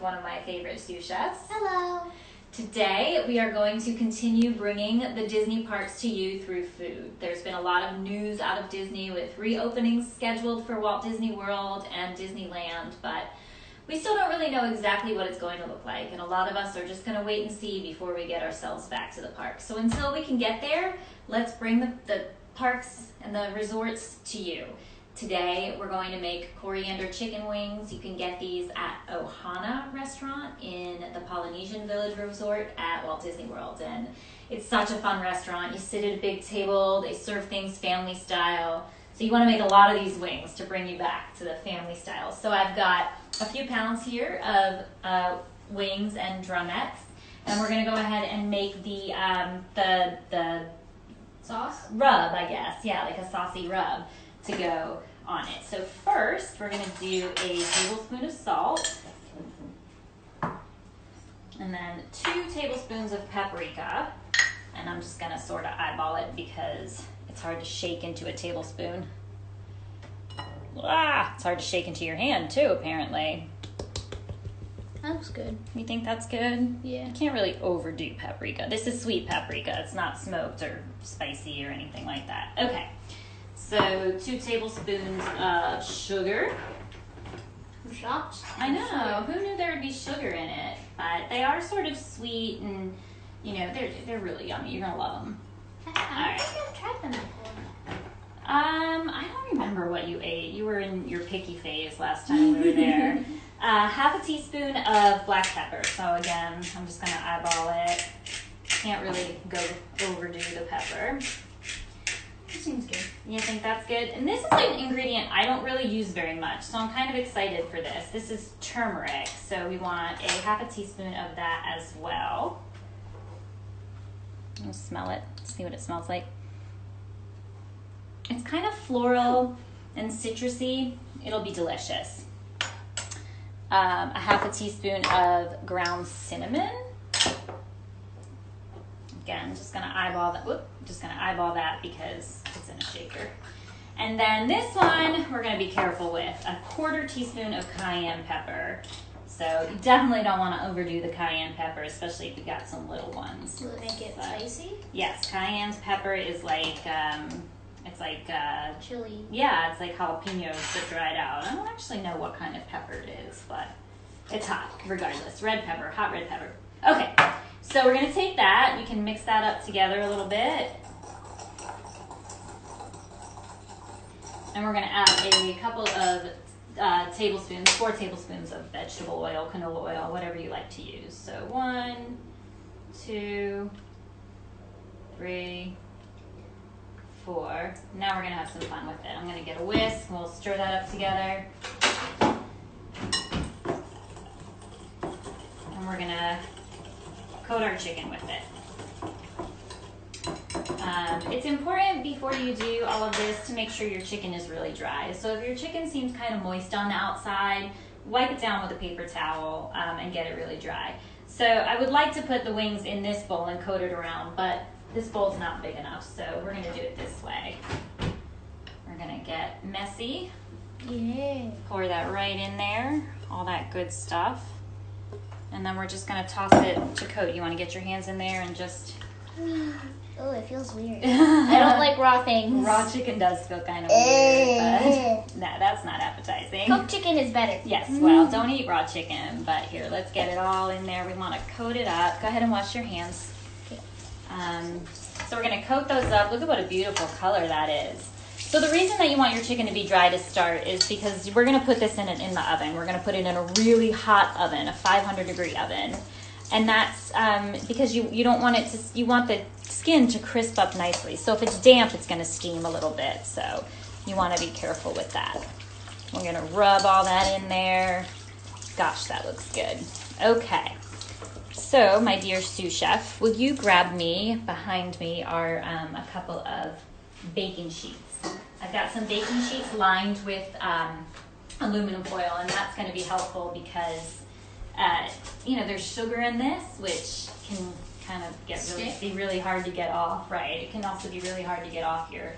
one of my favorite sous chefs. Hello. Today we are going to continue bringing the Disney parks to you through food. There's been a lot of news out of Disney with reopenings scheduled for Walt Disney World and Disneyland, but we still don't really know exactly what it's going to look like, and a lot of us are just going to wait and see before we get ourselves back to the park. So until we can get there, let's bring the parks and the resorts to you. Today we're going to make coriander chicken wings. You can get these at Ohana restaurant in the Polynesian Village Resort at Walt Disney World, and it's such a fun restaurant. You sit at a big table, they serve things family style, so you want to make a lot of these wings to bring you back to the family style. So I've got a few pounds here of wings and drumettes, and we're going to go ahead and make the Sauce? rub, I guess. Yeah, like a saucy rub to go on it. So first, we're going to do a tablespoon of salt, and then 2 tablespoons of paprika, and I'm just going to sort of eyeball it because it's hard to shake into a tablespoon. It's hard to shake into your hand too, apparently. That looks good. You think that's good? Yeah. You can't really overdo paprika. This is sweet paprika. It's not smoked or spicy or anything like that. Okay. So 2 tablespoons of sugar. I'm shocked. I know. Who knew there would be sugar in it? But they are sort of sweet, and you know they're really yummy. You're gonna love them. I don't think I've tried them before. I don't remember what you ate. You were in your picky phase last time we were there. Half a teaspoon of black pepper. So again, I'm just gonna eyeball it. Can't really go overdo the pepper. That seems good. You think that's good? And this is an ingredient I don't really use very much, so I'm kind of excited for this. This is turmeric, so we want a half a teaspoon of that as well. I'll smell it, see what it smells like. It's kind of floral and citrusy. It'll be delicious. A half a teaspoon of ground cinnamon. Again, just gonna eyeball that. Just gonna eyeball that because it's in a shaker. And then this one, we're gonna be careful with. A 1/4 teaspoon of cayenne pepper. So you definitely don't want to overdo the cayenne pepper, especially if you got some little ones. Will it make it spicy? Yes, cayenne pepper is like it's like Chili. Yeah, it's like jalapenos but dried out. I don't actually know what kind of pepper it is, but it's hot regardless. Red pepper, hot red pepper. Okay, so we're gonna take that. You can mix that up together a little bit. And we're gonna add a couple of tablespoons, 4 tablespoons of vegetable oil, canola oil, whatever you like to use. So 1, 2, 3, 4. Now we're gonna have some fun with it. I'm gonna get a whisk and we'll stir that up together. And we're gonna coat our chicken with it. It's important before you do all of this to make sure your chicken is really dry. So if your chicken seems kind of moist on the outside, wipe it down with a paper towel and get it really dry. So I would like to put the wings in this bowl and coat it around, but this bowl's not big enough, so we're gonna do it this way. We're gonna get messy. Yeah. Pour that right in there, all that good stuff. And then we're just gonna toss it to coat. You wanna get your hands in there and just... Oh, it feels weird. I don't like raw things. Raw chicken does feel kind of weird, but nah, that's not appetizing. Cooked chicken is better. Yes, well, don't eat raw chicken, but here, let's get it all in there. We wanna coat it up. Go ahead and wash your hands. Okay. So we're gonna coat those up. Look at what a beautiful color that is. So the reason that you want your chicken to be dry to start is because we're gonna put this in the oven. We're gonna put it in a really hot oven, a 500-degree oven. And that's because you don't want it to, you want the skin to crisp up nicely. So if it's damp, it's gonna steam a little bit. So you wanna be careful with that. We're gonna rub all that in there. Gosh, that looks good. Okay. So, my dear sous chef, will you grab me, behind me are a couple of baking sheets. I've got some baking sheets lined with aluminum foil, and that's going to be helpful because, you know, there's sugar in this, which can kind of be really hard to get off, right? It can also be really hard to get off your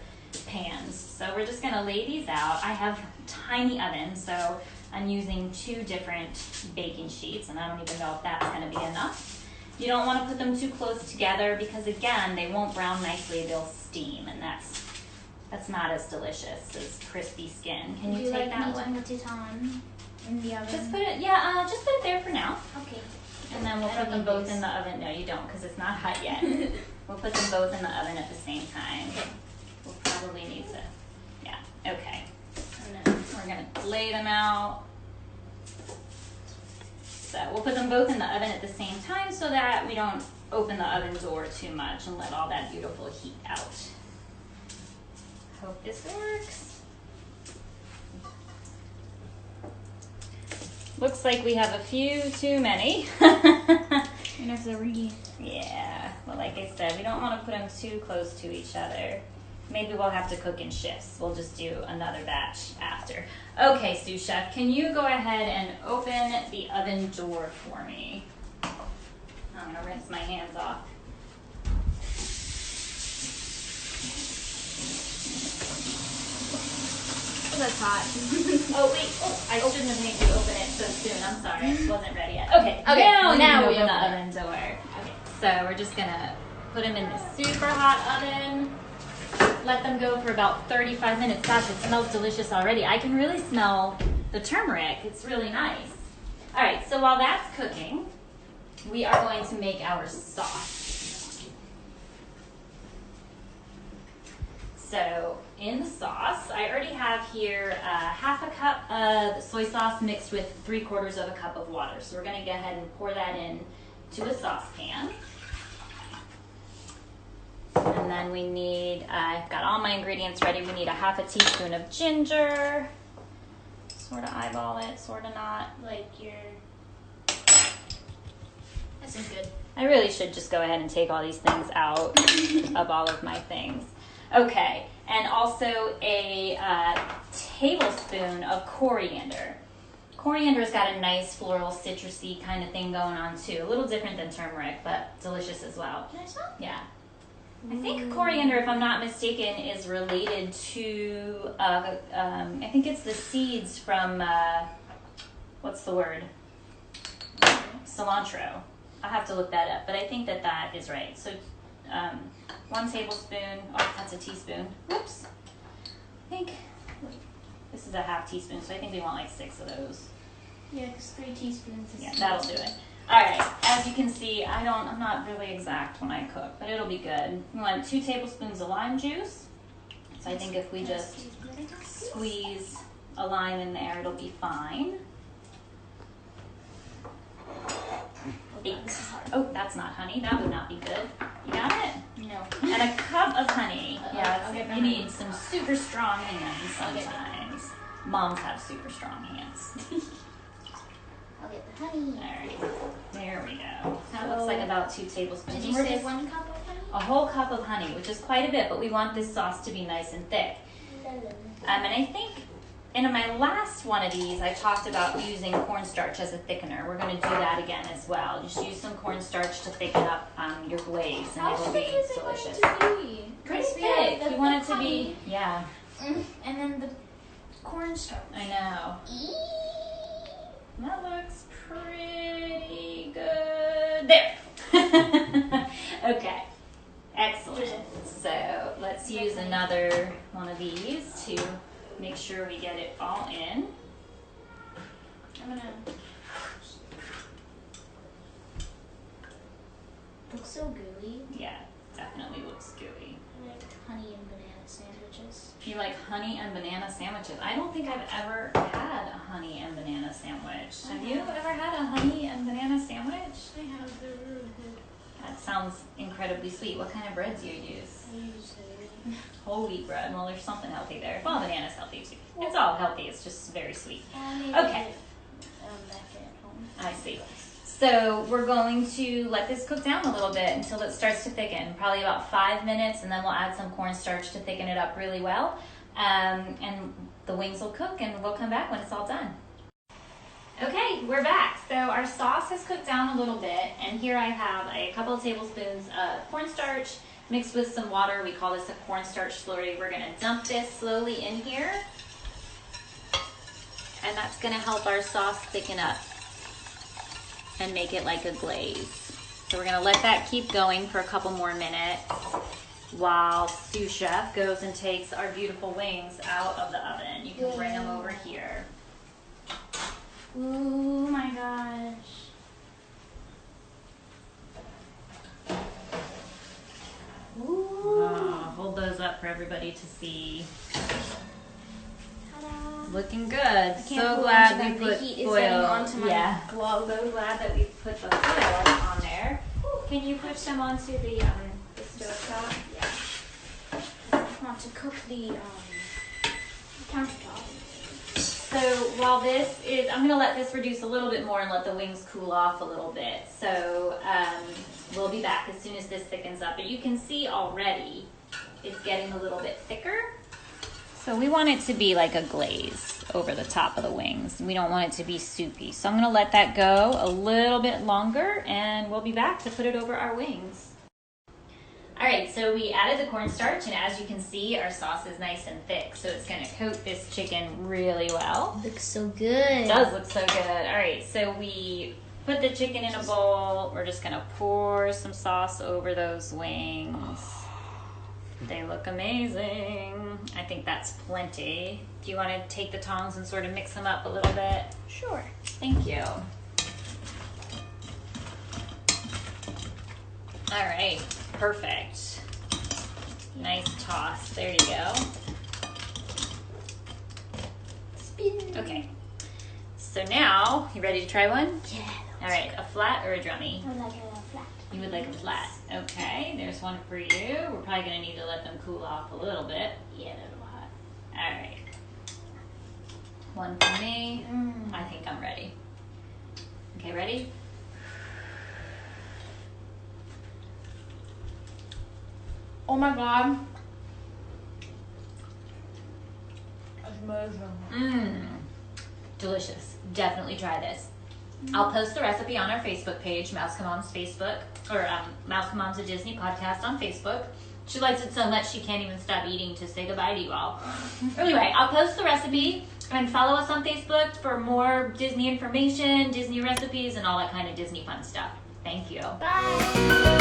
pans. So we're just going to lay these out. I have tiny ovens, so I'm using 2 different baking sheets, and I don't even know if that's gonna be enough. You don't wanna put them too close together because again, they won't brown nicely, they'll steam, and that's not as delicious as crispy skin. Can you take that one? Put it on in the oven? Just put it, yeah, just put it there for now. Okay. And then we'll put them both in the oven. No, you don't, because it's not hot yet. We'll put them both in the oven at the same time. We'll probably need to, yeah, okay. And then we're gonna lay them out. So we'll put them both in the oven at the same time so that we don't open the oven door too much and let all that beautiful heat out. Hope this works. Looks like we have a few too many. And it's already. Yeah, well, like I said, we don't want to put them too close to each other. Maybe we'll have to cook in shifts. We'll just do another batch after. Okay, sous chef, can you go ahead and open the oven door for me? I'm gonna rinse my hands off. That's hot. Oh wait, I shouldn't have made you open it so soon. I'm sorry, it wasn't ready yet. Okay, now now we we open the open oven door. Okay, so we're just gonna put them in the super hot oven. Let them go for about 35 minutes. Gosh, it smells delicious already. I can really smell the turmeric. It's really nice. All right, so while that's cooking, we are going to make our sauce. So in the sauce, I already have here half a cup of soy sauce mixed with 3/4 of a cup of water. So we're gonna go ahead and pour that in to a saucepan. And then we need, I've got all my ingredients ready. We need a half a teaspoon of ginger. Sort of eyeball it, sort of not. Like your. That seems good. I really should just go ahead and take all these things out of all of my things. Okay, and also a tablespoon of coriander. Coriander's got a nice floral citrusy kind of thing going on too. A little different than turmeric, but delicious as well. Can I smell? Yeah. I think coriander, if I'm not mistaken, is related to, I think it's the seeds from, what's the word? Cilantro. I'll have to look that up, but I think that that is right. So 1 tablespoon, oh, that's a teaspoon. Whoops. I think this is a half teaspoon, so I think we want like 6 of those. Yeah, because 3 teaspoons is. Yeah, that'll do it. All right, as you can see, I'm not really exact when I cook, but it'll be good. We want 2 tablespoons of lime juice. So I think if we just squeeze a lime in there, it'll be fine. 8. Oh, that's not honey. That would not be good. You got it? No. And a cup of honey. Yeah, I'll get the you honey. need some super strong hands sometimes. Moms have super strong hands. I'll get the honey. All right, there we go. That looks like about 2 tablespoons. Did you say 1 cup of honey? A whole cup of honey, which is quite a bit, but we want this sauce to be nice and thick. And I think in my last one of these, I talked about using cornstarch as a thickener. We're going to do that again as well. Just use some cornstarch to thicken up your glaze, and it will be delicious. Pretty thick. You want it to be, yeah. And then the cornstarch. I know. That looks pretty good. There. Okay. Excellent. So let's use another one of these to make sure we get it all in. I'm gonna. Looks so gooey. Yeah, definitely looks gooey. I like honey and banana sandwiches. You like honey and banana sandwiches? I don't think I've ever had a honey and banana sandwich. Have you ever had a honey and banana sandwich? I have. They're really good. That sounds incredibly sweet. What kind of bread do you use? I use Whole wheat bread. Well, there's something healthy there. Well, banana's healthy too. It's all healthy. It's just very sweet. Okay. Back at home. I see. So we're going to let this cook down a little bit until it starts to thicken, probably about 5 minutes, and then we'll add some cornstarch to thicken it up really well. And the wings will cook, and we'll come back when it's all done. Okay, we're back. So our sauce has cooked down a little bit, and here I have a couple of tablespoons of cornstarch mixed with some water. We call this a cornstarch slurry. We're gonna dump this slowly in here. and that's gonna help our sauce thicken up and make it like a glaze. So we're gonna let that keep going for a couple more minutes while sous chef goes and takes our beautiful wings out of the oven. You can bring them over here. Oh my gosh. Ooh. Oh, hold those up for everybody to see. Ta-da. Looking good. So believe glad that we the put heat is foil. getting onto my Yeah. glove. So glad that we put the foil on there. Can you push them onto the stove top? Yeah. I want to cook the countertop. So while this is, I'm gonna let this reduce a little bit more and let the wings cool off a little bit. So we'll be back as soon as this thickens up. But you can see already it's getting a little bit thicker. So we want it to be like a glaze over the top of the wings. We don't want it to be soupy. So I'm gonna let that go a little bit longer and we'll be back to put it over our wings. All right, so we added the cornstarch, and as you can see, our sauce is nice and thick, so it's gonna coat this chicken really well. Looks so good. It does look so good. All right, so we put the chicken in a bowl. We're just gonna pour some sauce over those wings. They look amazing. I think that's plenty. Do you wanna take the tongs and sort of mix them up a little bit? Sure. Thank you. All right, perfect. Nice toss, there you go. Spin. Okay, so now, you ready to try one? Yeah. All right, a flat or a drummy? I would like a flat. You would like a flat. Okay, there's one for you. We're probably gonna need to let them cool off a little bit. Yeah, they're hot. All right. One for me. I think I'm ready. Okay, ready? Oh my god. That's amazing. Delicious. Definitely try this. I'll post the recipe on our Facebook page, Mouse Mom's Facebook, or Mouse Mom's a Disney podcast on Facebook. She likes it so much she can't even stop eating to say goodbye to you all. Anyway, I'll post the recipe and follow us on Facebook for more Disney information, Disney recipes, and all that kind of Disney fun stuff. Thank you. Bye.